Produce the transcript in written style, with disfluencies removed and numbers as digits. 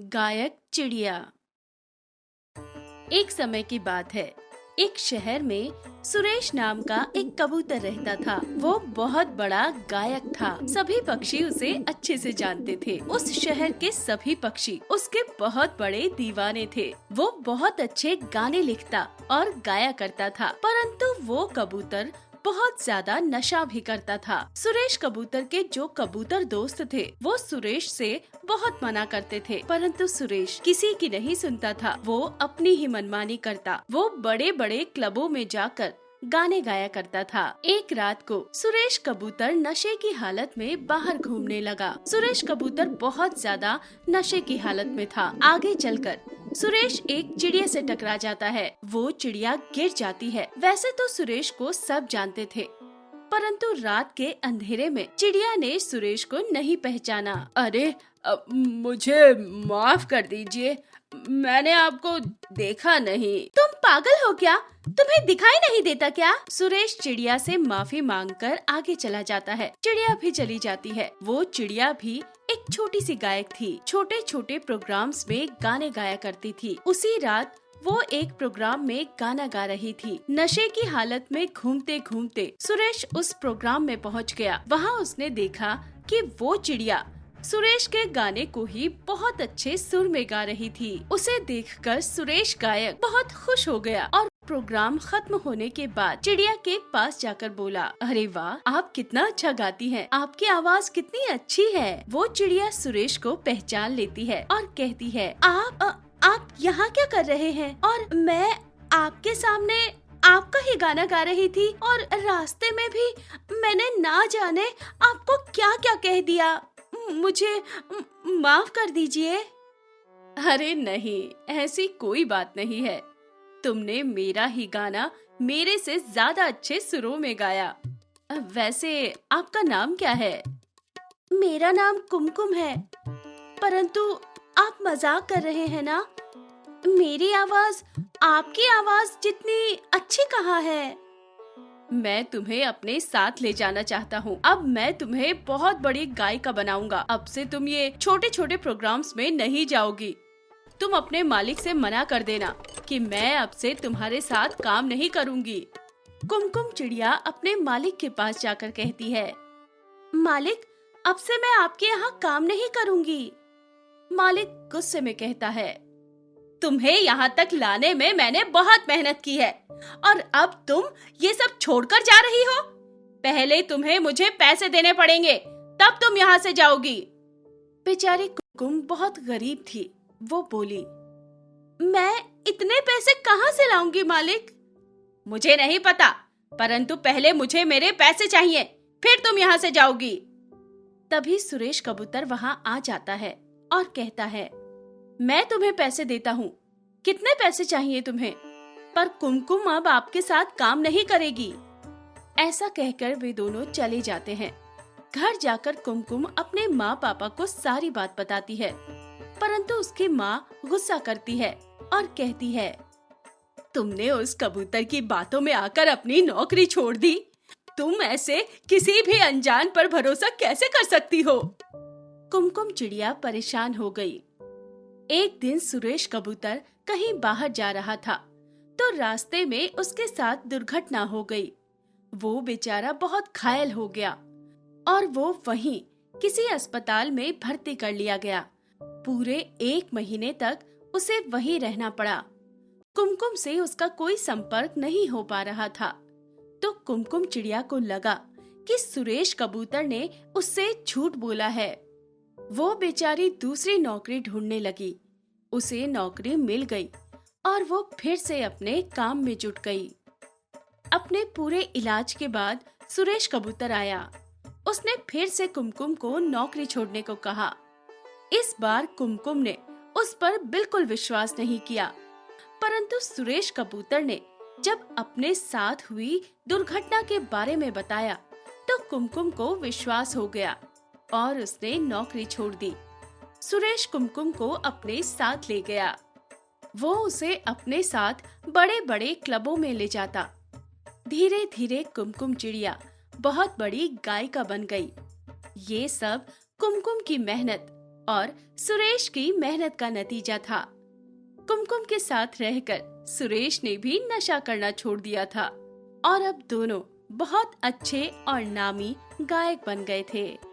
गायक चिड़िया। एक समय की बात है, एक शहर में सुरेश नाम का एक कबूतर रहता था। वो बहुत बड़ा गायक था। सभी पक्षी उसे अच्छे से जानते थे। उस शहर के सभी पक्षी उसके बहुत बड़े दीवाने थे। वो बहुत अच्छे गाने लिखता और गाया करता था, परंतु वो कबूतर बहुत ज्यादा नशा भी करता था। सुरेश कबूतर के जो कबूतर दोस्त थे वो सुरेश से बहुत मना करते थे, परंतु सुरेश किसी की नहीं सुनता था। वो अपनी ही मनमानी करता। वो बड़े बड़े क्लबों में जाकर गाने गाया करता था। एक रात को सुरेश कबूतर नशे की हालत में बाहर घूमने लगा। सुरेश कबूतर बहुत ज्यादा नशे की हालत में था। आगे चलकर सुरेश एक चिड़िया से टकरा जाता है। वो चिड़िया गिर जाती है। वैसे तो सुरेश को सब जानते थे, परंतु रात के अंधेरे में चिड़िया ने सुरेश को नहीं पहचाना। अरे मुझे माफ कर दीजिए, मैंने आपको देखा नहीं। तुम पागल हो क्या? तुम्हें दिखाई नहीं देता क्या? सुरेश चिड़िया से माफी मांगकर आगे चला जाता है। चिड़िया भी चली जाती है। वो चिड़िया भी एक छोटी सी गायक थी। छोटे छोटे प्रोग्राम्स में गाने गाया करती थी। उसी रात वो एक प्रोग्राम में गाना गा रही थी। नशे की हालत में घूमते घूमते सुरेश उस प्रोग्राम में पहुंच गया। वहाँ उसने देखा कि वो चिड़िया सुरेश के गाने को ही बहुत अच्छे सुर में गा रही थी। उसे देखकर सुरेश गायक बहुत खुश हो गया और प्रोग्राम खत्म होने के बाद चिड़िया के पास जाकर बोला, अरे वाह, आप कितना अच्छा गाती हैं। आपकी आवाज कितनी अच्छी है। वो चिड़िया सुरेश को पहचान लेती है और कहती है, आप यहाँ क्या कर रहे हैं? और मैं आपके सामने आपका ही गाना गा रही थी और रास्ते में भी मैंने ना जाने आपको क्या क्या कह दिया। मुझे माफ कर दीजिए। अरे नहीं, ऐसी कोई बात नहीं है। तुमने मेरा ही गाना मेरे से ज्यादा अच्छे सुरों में गाया। वैसे आपका नाम क्या है? मेरा नाम कुमकुम है। परंतु आप मजाक कर रहे हैं ना? मेरी आवाज आपकी आवाज जितनी अच्छी कहाँ है? मैं तुम्हें अपने साथ ले जाना चाहता हूँ। अब मैं तुम्हें बहुत बड़ी गायिका बनाऊंगा। अब से तुम ये छोटे छोटे प्रोग्राम्स में नहीं जाओगी। तुम अपने मालिक से मना कर देना कि मैं अब से तुम्हारे साथ काम नहीं करूँगी। कुमकुम चिड़िया अपने मालिक के पास जाकर कहती है, मालिक, अब से मैं आपके यहाँ काम नहीं करूँगी। मालिक गुस्से में कहता है, तुम्हें यहाँ तक लाने में मैंने बहुत मेहनत की है और अब तुम ये सब छोड़कर जा रही हो। पहले तुम्हें मुझे पैसे देने पड़ेंगे, तब तुम यहाँ से जाओगी। बेचारी कुमकुम बहुत गरीब थी। वो बोली, मैं इतने पैसे कहाँ से लाऊंगी मालिक? मुझे नहीं पता, परंतु पहले मुझे मेरे पैसे चाहिए, फिर तुम यहाँ से जाओगी। तभी सुरेश कबूतर वहाँ आ जाता है और कहता है, मैं तुम्हें पैसे देता हूँ। कितने पैसे चाहिए तुम्हें? पर कुमकुम अब आपके साथ काम नहीं करेगी। ऐसा कहकर वे दोनों चले जाते हैं। घर जाकर कुमकुम अपने माँ पापा को सारी बात बताती है, परंतु उसकी माँ गुस्सा करती है और कहती है, तुमने उस कबूतर की बातों में आकर अपनी नौकरी छोड़ दी। तुम ऐसे किसी भी अनजान पर भरोसा कैसे कर सकती हो? कुमकुम चिड़िया परेशान हो गई। एक दिन सुरेश कबूतर कहीं बाहर जा रहा था तो रास्ते में उसके साथ दुर्घटना हो गई। वो बेचारा बहुत घायल हो गया और वो वहीं किसी अस्पताल में भर्ती कर लिया गया। पूरे 1 महीने तक उसे वहीं रहना पड़ा। कुमकुम से उसका कोई संपर्क नहीं हो पा रहा था। तो कुमकुम चिड़िया को लगा कि सुरेश कबूतर ने उससे झूठ बोला है। वो बेचारी दूसरी नौकरी ढूंढने लगी। उसे नौकरी मिल गई और वो फिर से अपने काम में जुट गई। अपने पूरे इलाज के बाद सुरेश कबूतर आया। उसने फिर से कुमकुम को नौकरी छोड़ने को कहा। इस बार कुमकुम ने उस पर बिल्कुल विश्वास नहीं किया, परंतु सुरेश कबूतर ने जब अपने साथ हुई दुर्घटना के बारे में बताया तो कुमकुम को विश्वास हो गया और उसने नौकरी छोड़ दी। सुरेश कुमकुम को अपने साथ ले गया। वो उसे अपने साथ बड़े बड़े क्लबों में ले जाता। धीरे धीरे कुमकुम चिड़िया बहुत बड़ी गायिका बन गई। ये सब कुमकुम की मेहनत और सुरेश की मेहनत का नतीजा था। कुमकुम के साथ रहकर सुरेश ने भी नशा करना छोड़ दिया था और अब दोनों बहुत अच्छे और नामी गायक बन गए थे।